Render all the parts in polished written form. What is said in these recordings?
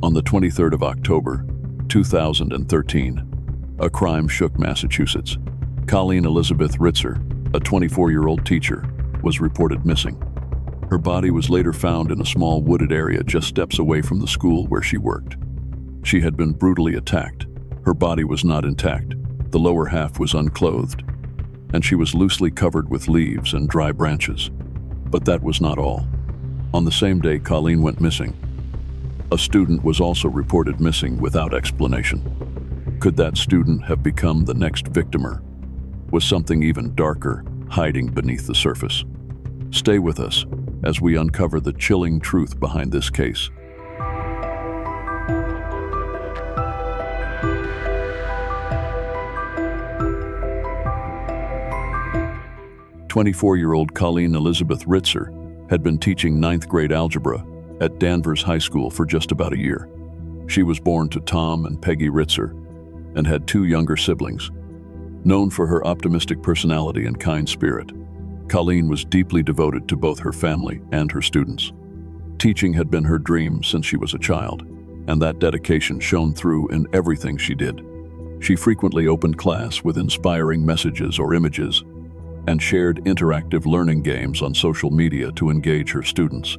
On the 23rd of October, 2013, a crime shook Massachusetts. Colleen Elizabeth Ritzer, a 24-year-old teacher, was reported missing. Her body was later found in a small wooded area just steps away from the school where she worked. She had been brutally attacked. Her body was not intact. The lower half was unclothed, and she was loosely covered with leaves and dry branches. But that was not all. On the same day Colleen went missing, a student was also reported missing without explanation. Could that student have become the next victimer? Was something even darker hiding beneath the surface? Stay with us as we uncover the chilling truth behind this case. "24-year-old Colleen Elizabeth Ritzer had been teaching 9th grade algebra at Danvers High School for just about a year. She was born to Tom and Peggy Ritzer and had 2 younger siblings. Known for her optimistic personality and kind spirit, Colleen was deeply devoted to both her family and her students. Teaching had been her dream since she was a child, and that dedication shone through in everything she did. She frequently opened class with inspiring messages or images and shared interactive learning games on social media to engage her students.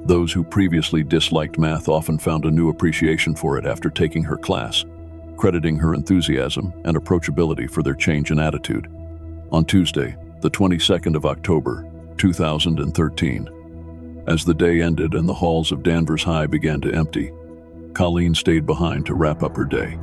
Those who previously disliked math often found a new appreciation for it after taking her class, crediting her enthusiasm and approachability for their change in attitude. On Tuesday, the 22nd of October, 2013, as the day ended and the halls of Danvers High began to empty, Colleen stayed behind to wrap up her day.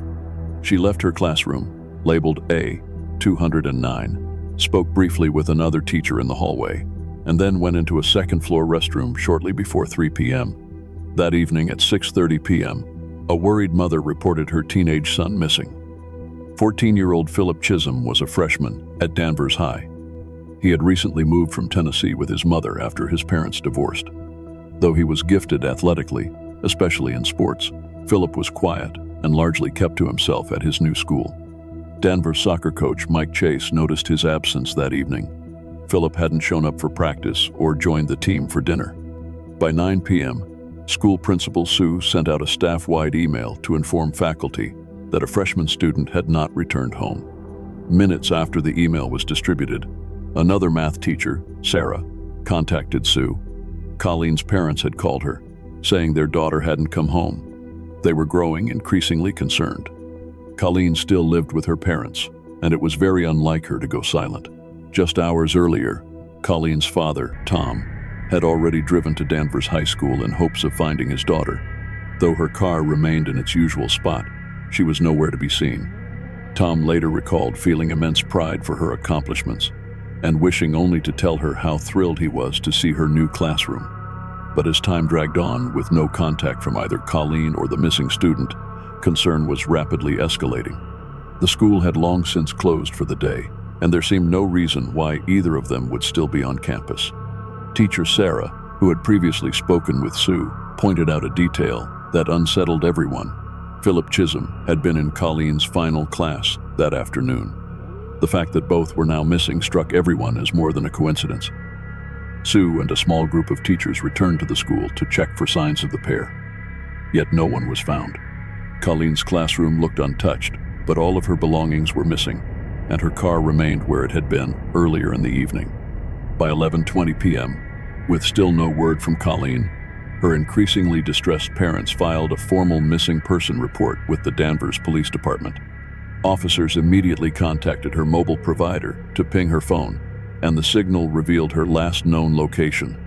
She left her classroom, labeled A209, spoke briefly with another teacher in the hallway, and then went into a second-floor restroom shortly before 3 p.m. That evening at 6:30 p.m., a worried mother reported her teenage son missing. 14-year-old Philip Chisholm was a freshman at Danvers High. He had recently moved from Tennessee with his mother after his parents divorced. Though he was gifted athletically, especially in sports, Philip was quiet and largely kept to himself at his new school. Danvers soccer coach Mike Chase noticed his absence that evening. Philip hadn't shown up for practice or joined the team for dinner. By 9 p.m., school principal Sue sent out a staff-wide email to inform faculty that a freshman student had not returned home. Minutes after the email was distributed, another math teacher, Sarah, contacted Sue. Colleen's parents had called her, saying their daughter hadn't come home. They were growing increasingly concerned. Colleen still lived with her parents, and it was very unlike her to go silent. Just hours earlier, Colleen's father, Tom, had already driven to Danvers High School in hopes of finding his daughter. Though her car remained in its usual spot, she was nowhere to be seen. Tom later recalled feeling immense pride for her accomplishments and wishing only to tell her how thrilled he was to see her new classroom. But as time dragged on with no contact from either Colleen or the missing student, concern was rapidly escalating. The school had long since closed for the day, and there seemed no reason why either of them would still be on campus. Teacher Sarah, who had previously spoken with Sue, pointed out a detail that unsettled everyone. Philip Chisholm had been in Colleen's final class that afternoon. The fact that both were now missing struck everyone as more than a coincidence. Sue and a small group of teachers returned to the school to check for signs of the pair. Yet no one was found. Colleen's classroom looked untouched, but all of her belongings were missing, and her car remained where it had been earlier in the evening. By 11:20 p.m., with still no word from Colleen, her increasingly distressed parents filed a formal missing person report with the Danvers Police Department. Officers immediately contacted her mobile provider to ping her phone, and the signal revealed her last known location,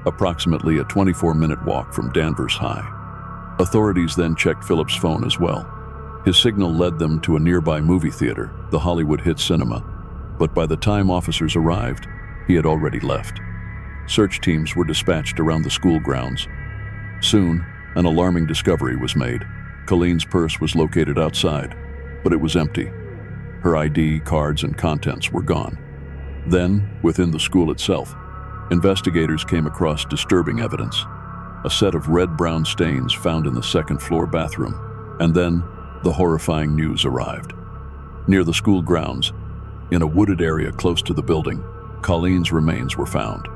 approximately a 24-minute walk from Danvers High. Authorities then checked Philip's phone as well. His signal led them to a nearby movie theater, the Hollywood Hit Cinema, but by the time officers arrived, he had already left. Search teams were dispatched around the school grounds. Soon, an alarming discovery was made. Colleen's purse was located outside, but it was empty. Her ID, cards, and contents were gone. Then, within the school itself, investigators came across disturbing evidence. A set of red-brown stains found in the second-floor bathroom, and then the horrifying news arrived. Near the school grounds, in a wooded area close to the building, Colleen's remains were found.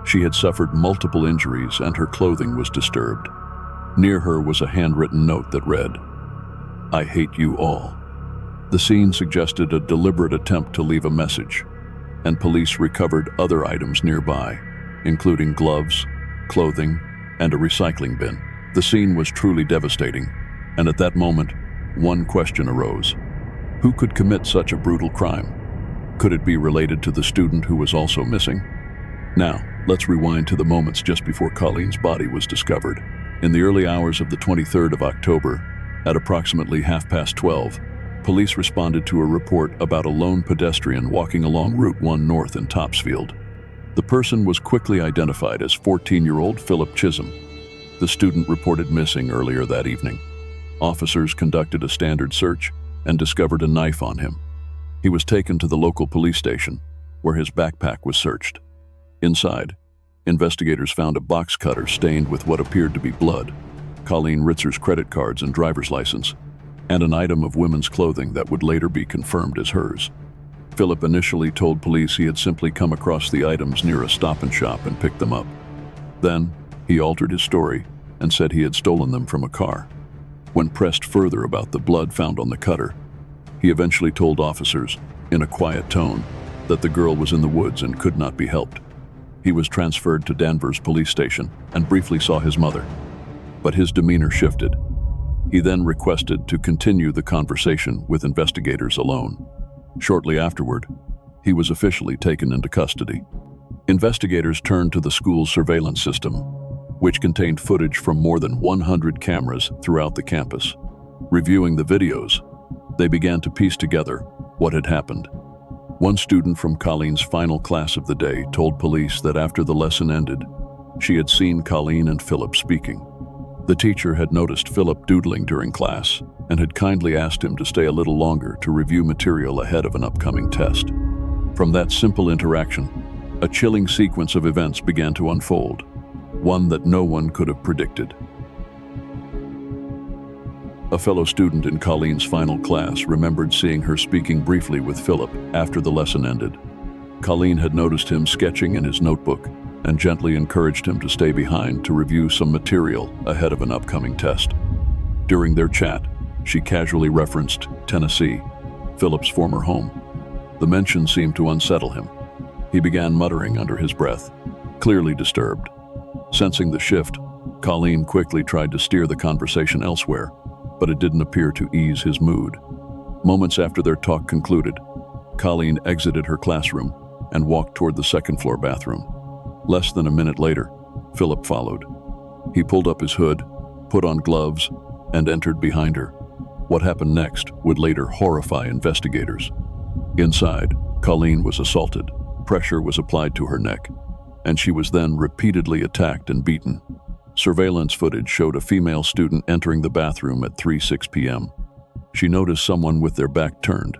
She had suffered multiple injuries and her clothing was disturbed. Near her was a handwritten note that read, "I hate you all." The scene suggested a deliberate attempt to leave a message, and police recovered other items nearby, including gloves, clothing, and a recycling bin. The scene was truly devastating, and at that moment, one question arose. Who could commit such a brutal crime? Could it be related to the student who was also missing? Now, let's rewind to the moments just before Colleen's body was discovered. In the early hours of the 23rd of October, at approximately 12:30, police responded to a report about a lone pedestrian walking along Route 1 North in Topsfield. The person was quickly identified as 14-year-old Philip Chisholm. The student reported missing earlier that evening. Officers conducted a standard search and discovered a knife on him. He was taken to the local police station, where his backpack was searched. Inside, investigators found a box cutter stained with what appeared to be blood, Colleen Ritzer's credit cards and driver's license, and an item of women's clothing that would later be confirmed as hers. Philip initially told police he had simply come across the items near a Stop and Shop and picked them up. Then, he altered his story and said he had stolen them from a car. When pressed further about the blood found on the cutter, he eventually told officers, in a quiet tone, that the girl was in the woods and could not be helped. He was transferred to Danvers police station and briefly saw his mother, but his demeanor shifted. He then requested to continue the conversation with investigators alone. Shortly afterward, he was officially taken into custody. Investigators turned to the school's surveillance system, which contained footage from more than 100 cameras throughout the campus. Reviewing the videos, they began to piece together what had happened. One student from Colleen's final class of the day told police that after the lesson ended, she had seen Colleen and Philip speaking. The teacher had noticed Philip doodling during class and had kindly asked him to stay a little longer to review material ahead of an upcoming test. From that simple interaction, a chilling sequence of events began to unfold, one that no one could have predicted. A fellow student in Colleen's final class remembered seeing her speaking briefly with Philip after the lesson ended. Colleen had noticed him sketching in his notebook and gently encouraged him to stay behind to review some material ahead of an upcoming test. During their chat, she casually referenced Tennessee, Philip's former home. The mention seemed to unsettle him. He began muttering under his breath, clearly disturbed. Sensing the shift, Colleen quickly tried to steer the conversation elsewhere, but it didn't appear to ease his mood. Moments after their talk concluded, Colleen exited her classroom and walked toward the second-floor bathroom. Less than a minute later, Philip followed. He pulled up his hood, put on gloves, and entered behind her. What happened next would later horrify investigators. Inside, Colleen was assaulted, pressure was applied to her neck, and she was then repeatedly attacked and beaten. Surveillance footage showed a female student entering the bathroom at 3:06 p.m. She noticed someone with their back turned,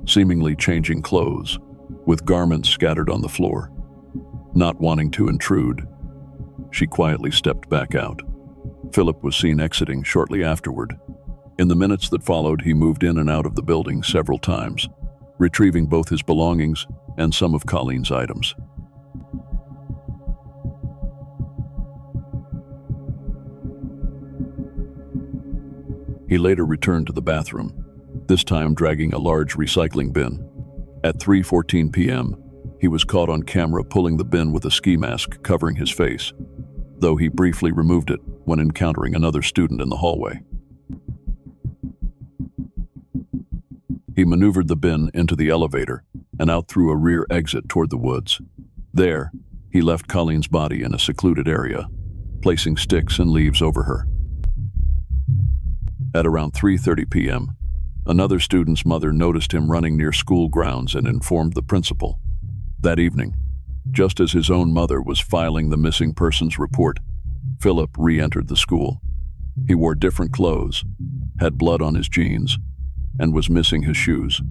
seemingly changing clothes, with garments scattered on the floor. Not wanting to intrude, she quietly stepped back out. Philip was seen exiting shortly afterward. In the minutes that followed, he moved in and out of the building several times, retrieving both his belongings and some of Colleen's items. He later returned to the bathroom, this time dragging a large recycling bin. At 3:14 p.m., he was caught on camera pulling the bin with a ski mask covering his face, though he briefly removed it when encountering another student in the hallway. He maneuvered the bin into the elevator and out through a rear exit toward the woods. There, he left Colleen's body in a secluded area, placing sticks and leaves over her. At around 3:30 p.m., another student's mother noticed him running near school grounds and informed the principal. That evening, just as his own mother was filing the missing persons report, Philip re-entered the school. He wore different clothes, had blood on his jeans, and was missing his shoes.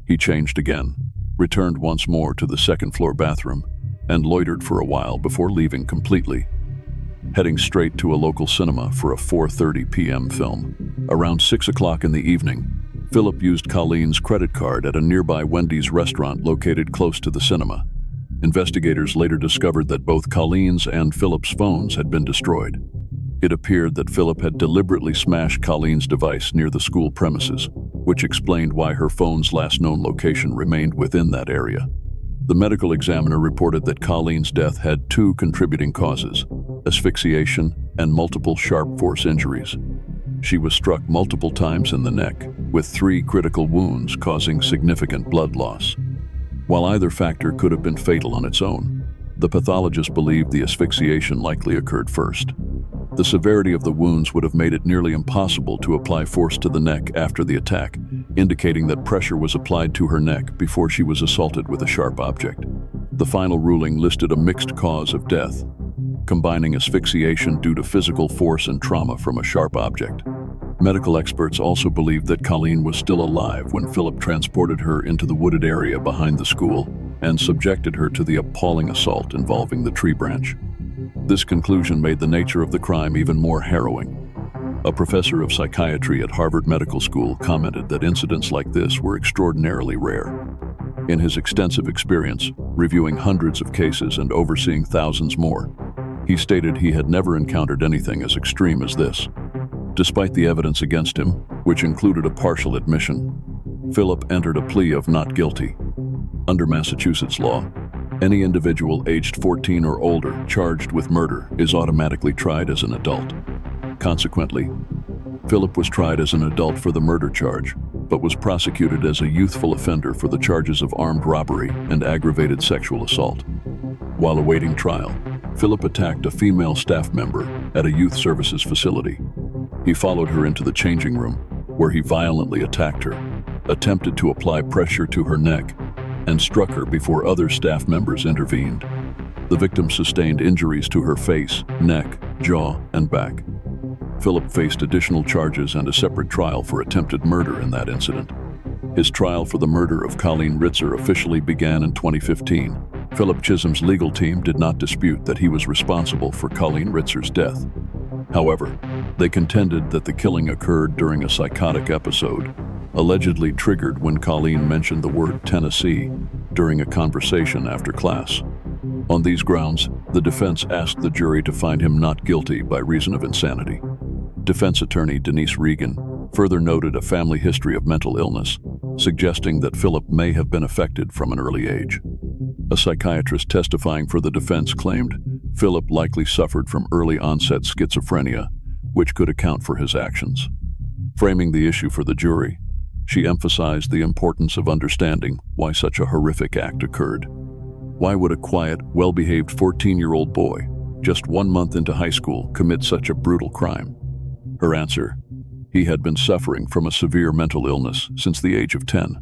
He changed again, returned once more to the second-floor bathroom, and loitered for a while before leaving completely, heading straight to a local cinema for a 4:30 p.m. film. Around 6 o'clock in the evening, Philip used Colleen's credit card at a nearby Wendy's restaurant located close to the cinema. Investigators later discovered that both Colleen's and Philip's phones had been destroyed. It appeared that Philip had deliberately smashed Colleen's device near the school premises, which explained why her phone's last known location remained within that area. The medical examiner reported that Colleen's death had two contributing causes: asphyxiation and multiple sharp force injuries. She was struck multiple times in the neck, with 3 critical wounds causing significant blood loss. While either factor could have been fatal on its own, the pathologist believed the asphyxiation likely occurred first. The severity of the wounds would have made it nearly impossible to apply force to the neck after the attack, indicating that pressure was applied to her neck before she was assaulted with a sharp object. The final ruling listed a mixed cause of death, combining asphyxiation due to physical force and trauma from a sharp object. Medical experts also believed that Colleen was still alive when Philip transported her into the wooded area behind the school and subjected her to the appalling assault involving the tree branch. This conclusion made the nature of the crime even more harrowing. A professor of psychiatry at Harvard Medical School commented that incidents like this were extraordinarily rare. In his extensive experience, reviewing hundreds of cases and overseeing thousands more, he stated he had never encountered anything as extreme as this. Despite the evidence against him, which included a partial admission, Philip entered a plea of not guilty. Under Massachusetts law, any individual aged 14 or older charged with murder is automatically tried as an adult. Consequently, Philip was tried as an adult for the murder charge, but was prosecuted as a youthful offender for the charges of armed robbery and aggravated sexual assault. While awaiting trial, Philip attacked a female staff member at a youth services facility. He followed her into the changing room, where he violently attacked her, attempted to apply pressure to her neck, and struck her before other staff members intervened. The victim sustained injuries to her face, neck, jaw, and back. Philip faced additional charges and a separate trial for attempted murder in that incident. His trial for the murder of Colleen Ritzer officially began in 2015. Philip Chisholm's legal team did not dispute that he was responsible for Colleen Ritzer's death. However, they contended that the killing occurred during a psychotic episode, allegedly triggered when Colleen mentioned the word Tennessee during a conversation after class. On these grounds, the defense asked the jury to find him not guilty by reason of insanity. Defense attorney Denise Regan further noted a family history of mental illness, suggesting that Philip may have been affected from an early age. A psychiatrist testifying for the defense claimed Philip likely suffered from early-onset schizophrenia, which could account for his actions. Framing the issue for the jury, she emphasized the importance of understanding why such a horrific act occurred. Why would a quiet, well-behaved 14-year-old boy, just 1 month into high school, commit such a brutal crime? Her answer: he had been suffering from a severe mental illness since the age of 10.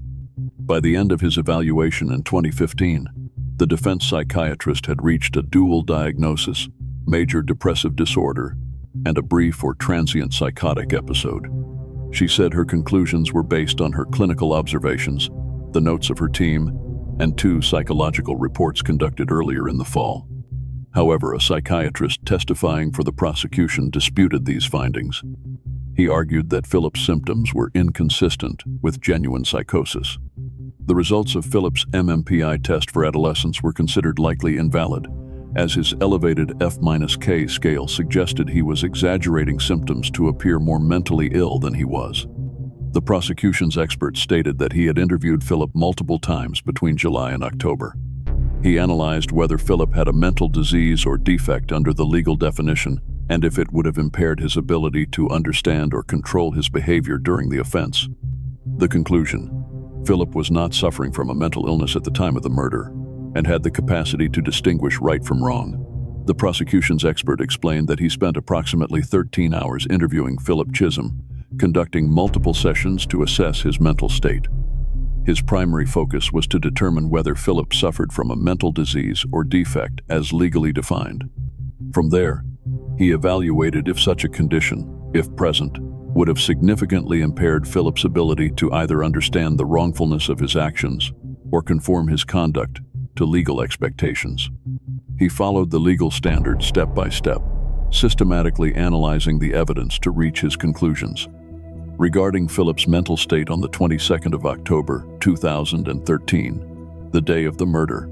By the end of his evaluation in 2015, the defense psychiatrist had reached a dual diagnosis: major depressive disorder and a brief or transient psychotic episode. She said her conclusions were based on her clinical observations, the notes of her team, and 2 psychological reports conducted earlier in the fall. However, a psychiatrist testifying for the prosecution disputed these findings. He argued that Philip's symptoms were inconsistent with genuine psychosis. The results of Philip's MMPI test for adolescents were considered likely invalid, as his elevated F-K scale suggested he was exaggerating symptoms to appear more mentally ill than he was. The prosecution's experts stated that he had interviewed Philip multiple times between July and October. He analyzed whether Philip had a mental disease or defect under the legal definition, and if it would have impaired his ability to understand or control his behavior during the offense. The conclusion: Philip was not suffering from a mental illness at the time of the murder, and had the capacity to distinguish right from wrong. The prosecution's expert explained that he spent approximately 13 hours interviewing Philip Chisholm, conducting multiple sessions to assess his mental state. His primary focus was to determine whether Philip suffered from a mental disease or defect as legally defined. From there, he evaluated if such a condition, if present, would have significantly impaired Philip's ability to either understand the wrongfulness of his actions or conform his conduct to legal expectations. He followed the legal standard step by step, systematically analyzing the evidence to reach his conclusions. Regarding Philip's mental state on the 22nd of October, 2013, the day of the murder,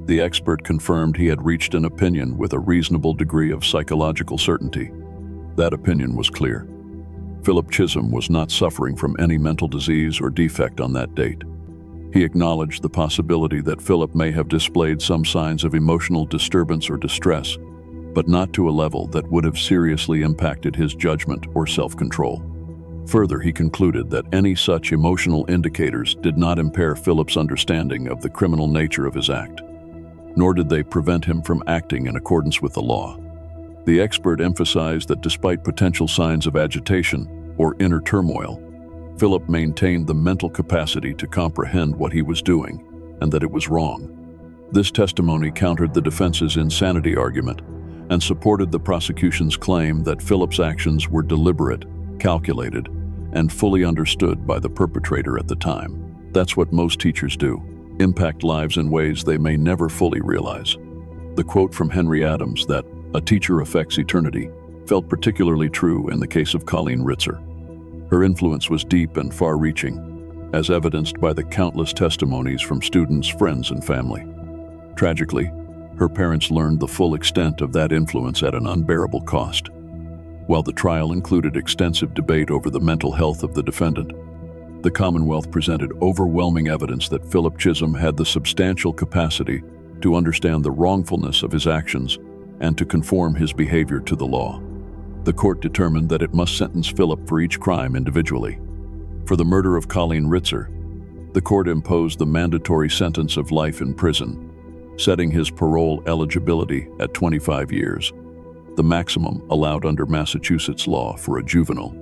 the expert confirmed he had reached an opinion with a reasonable degree of psychological certainty. That opinion was clear. Philip Chisholm was not suffering from any mental disease or defect on that date. He acknowledged the possibility that Philip may have displayed some signs of emotional disturbance or distress, but not to a level that would have seriously impacted his judgment or self-control. Further, he concluded that any such emotional indicators did not impair Philip's understanding of the criminal nature of his act, nor did they prevent him from acting in accordance with the law. The expert emphasized that despite potential signs of agitation or inner turmoil, Philip maintained the mental capacity to comprehend what he was doing and that it was wrong. This testimony countered the defense's insanity argument and supported the prosecution's claim that Philip's actions were deliberate, calculated, and fully understood by the perpetrator at the time. That's what most teachers do, impact lives in ways they may never fully realize. The quote from Henry Adams that "a teacher affects eternity" felt particularly true in the case of Colleen Ritzer. Her influence was deep and far-reaching, as evidenced by the countless testimonies from students, friends, and family. Tragically, her parents learned the full extent of that influence at an unbearable cost. While the trial included extensive debate over the mental health of the defendant, the Commonwealth presented overwhelming evidence that Philip Chisholm had the substantial capacity to understand the wrongfulness of his actions and to conform his behavior to the law. The court determined that it must sentence Philip for each crime individually. For the murder of Colleen Ritzer, the court imposed the mandatory sentence of life in prison, setting his parole eligibility at 25 years, the maximum allowed under Massachusetts law for a juvenile.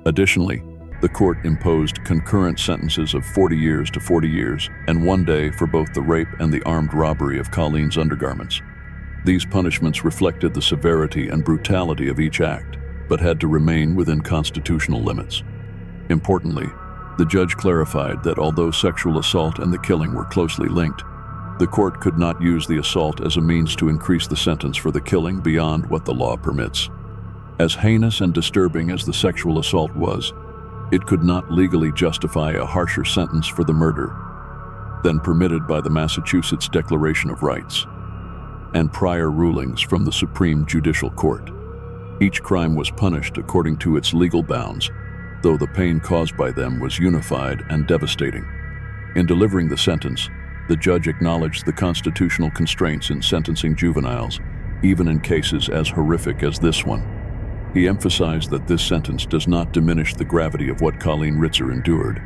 Additionally, the court imposed concurrent sentences of 40 years to 40 years and 1 day for both the rape and the armed robbery of Colleen's undergarments. These punishments reflected the severity and brutality of each act, but had to remain within constitutional limits. Importantly, the judge clarified that although sexual assault and the killing were closely linked, the court could not use the assault as a means to increase the sentence for the killing beyond what the law permits. As heinous and disturbing as the sexual assault was, it could not legally justify a harsher sentence for the murder than permitted by the Massachusetts Declaration of Rights and prior rulings from the Supreme Judicial Court. Each crime was punished according to its legal bounds, though the pain caused by them was unified and devastating. In delivering the sentence, the judge acknowledged the constitutional constraints in sentencing juveniles, even in cases as horrific as this one. He emphasized that this sentence does not diminish the gravity of what Colleen Ritzer endured,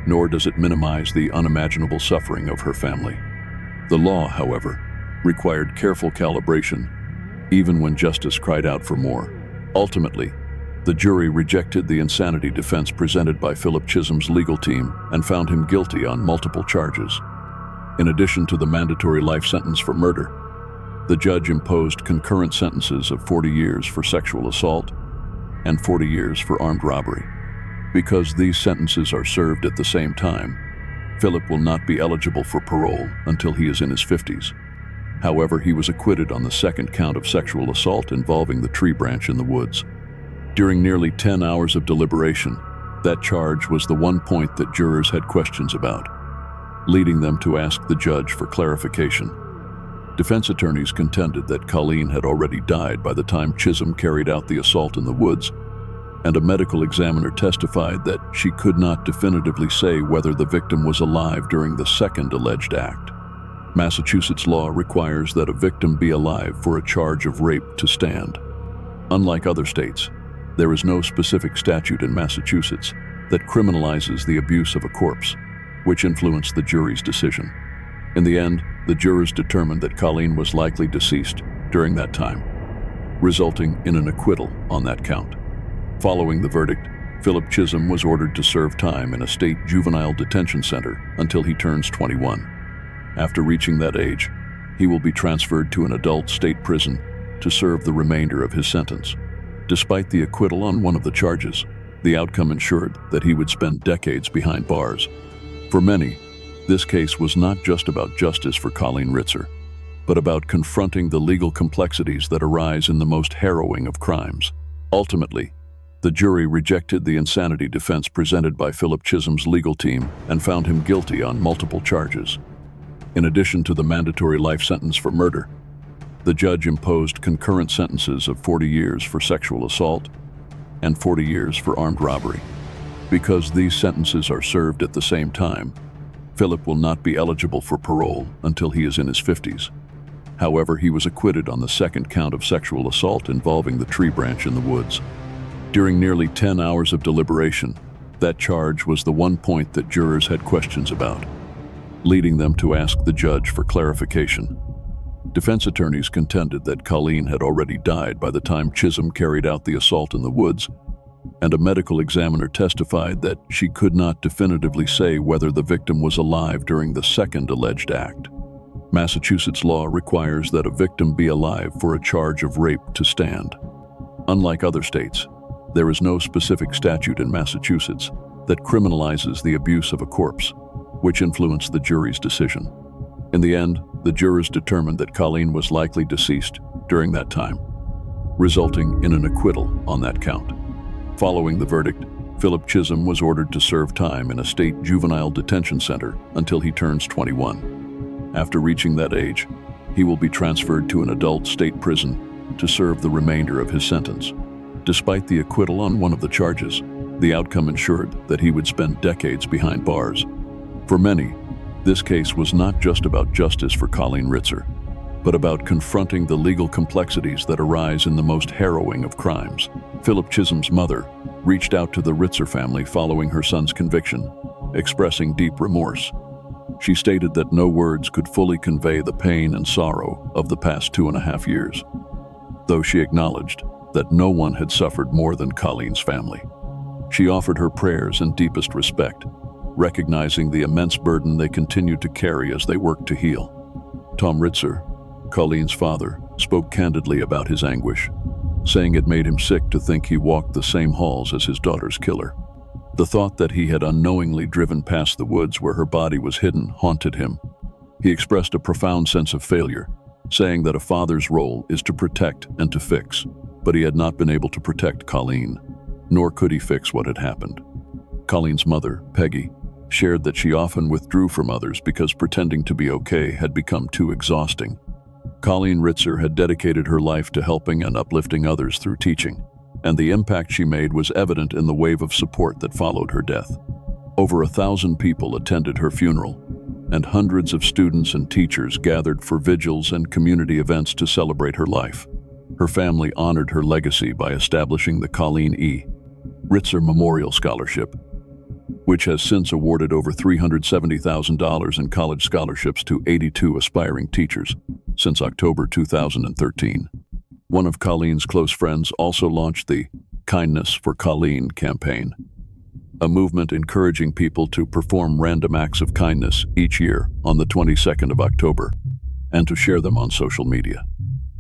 nor does it minimize the unimaginable suffering of her family. The law, however, required careful calibration, even when justice cried out for more. Ultimately, the jury rejected the insanity defense presented by Philip Chisholm's legal team and found him guilty on multiple charges. In addition to the mandatory life sentence for murder, the judge imposed concurrent sentences of 40 years for sexual assault and 40 years for armed robbery. Because these sentences are served at the same time, Philip will not be eligible for parole until he is in his 50s. However, he was acquitted on the second count of sexual assault involving the tree branch in the woods. During nearly 10 hours of deliberation, that charge was the one point that jurors had questions about, leading them to ask the judge for clarification. Defense attorneys contended that Colleen had already died by the time Chisholm carried out the assault in the woods, and a medical examiner testified that she could not definitively say whether the victim was alive during the second alleged act. Massachusetts law requires that a victim be alive for a charge of rape to stand. Unlike other states, there is no specific statute in Massachusetts that criminalizes the abuse of a corpse, which influenced the jury's decision. In the end, the jurors determined that Colleen was likely deceased during that time, resulting in an acquittal on that count. Following the verdict, Philip Chisholm was ordered to serve time in a state juvenile detention center until he turns 21. After reaching that age, he will be transferred to an adult state prison to serve the remainder of his sentence. Despite the acquittal on one of the charges, the outcome ensured that he would spend decades behind bars. For many, this case was not just about justice for Colleen Ritzer, but about confronting the legal complexities that arise in the most harrowing of crimes. Ultimately, the jury rejected the insanity defense presented by Philip Chisholm's legal team and found him guilty on multiple charges. In addition to the mandatory life sentence for murder, The judge imposed concurrent sentences of 40 years for sexual assault and 40 years for armed robbery. Because these sentences are served at the same time, Philip will not be eligible for parole until he is in his 50s. However, he was acquitted on the second count of sexual assault involving the tree branch in the woods. During nearly 10 hours of deliberation, that charge was the one point that jurors had questions about, leading them to ask the judge for clarification. Defense attorneys contended that Colleen had already died by the time Chisholm carried out the assault in the woods, and a medical examiner testified that she could not definitively say whether the victim was alive during the second alleged act. Massachusetts law requires that a victim be alive for a charge of rape to stand. Unlike other states, there is no specific statute in Massachusetts that criminalizes the abuse of a corpse, which influenced the jury's decision. In the end, the jurors determined that Colleen was likely deceased during that time, resulting in an acquittal on that count. Following the verdict, Philip Chisholm was ordered to serve time in a state juvenile detention center until he turns 21. After reaching that age, he will be transferred to an adult state prison to serve the remainder of his sentence. Despite the acquittal on one of the charges, the outcome ensured that he would spend decades behind bars. For many, this case was not just about justice for Colleen Ritzer, but about confronting the legal complexities that arise in the most harrowing of crimes. Philip Chisholm's mother reached out to the Ritzer family following her son's conviction, expressing deep remorse. She stated that no words could fully convey the pain and sorrow of the past 2.5 years, though she acknowledged that no one had suffered more than Colleen's family. She offered her prayers and deepest respect, recognizing the immense burden they continued to carry as they worked to heal. Tom Ritzer, Colleen's father, spoke candidly about his anguish, saying it made him sick to think he walked the same halls as his daughter's killer. The thought that he had unknowingly driven past the woods where her body was hidden haunted him. He expressed a profound sense of failure, saying that a father's role is to protect and to fix, but he had not been able to protect Colleen, nor could he fix what had happened. Colleen's mother, Peggy, shared that she often withdrew from others because pretending to be okay had become too exhausting. Colleen Ritzer had dedicated her life to helping and uplifting others through teaching, and the impact she made was evident in the wave of support that followed her death. Over 1,000 people attended her funeral, and hundreds of students and teachers gathered for vigils and community events to celebrate her life. Her family honored her legacy by establishing the Colleen E. Ritzer Memorial Scholarship, which has since awarded over $370,000 in college scholarships to 82 aspiring teachers since October 2013. One of Colleen's close friends also launched the Kindness for Colleen campaign, a movement encouraging people to perform random acts of kindness each year on the 22nd of October and to share them on social media.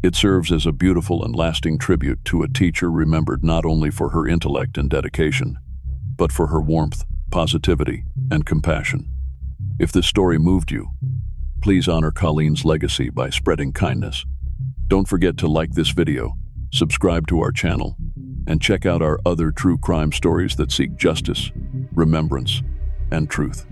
It serves as a beautiful and lasting tribute to a teacher remembered not only for her intellect and dedication, but for her warmth, positivity, and compassion. If this story moved you, please honor Colleen's legacy by spreading kindness. Don't forget to like this video, subscribe to our channel, and check out our other true crime stories that seek justice, remembrance, and truth.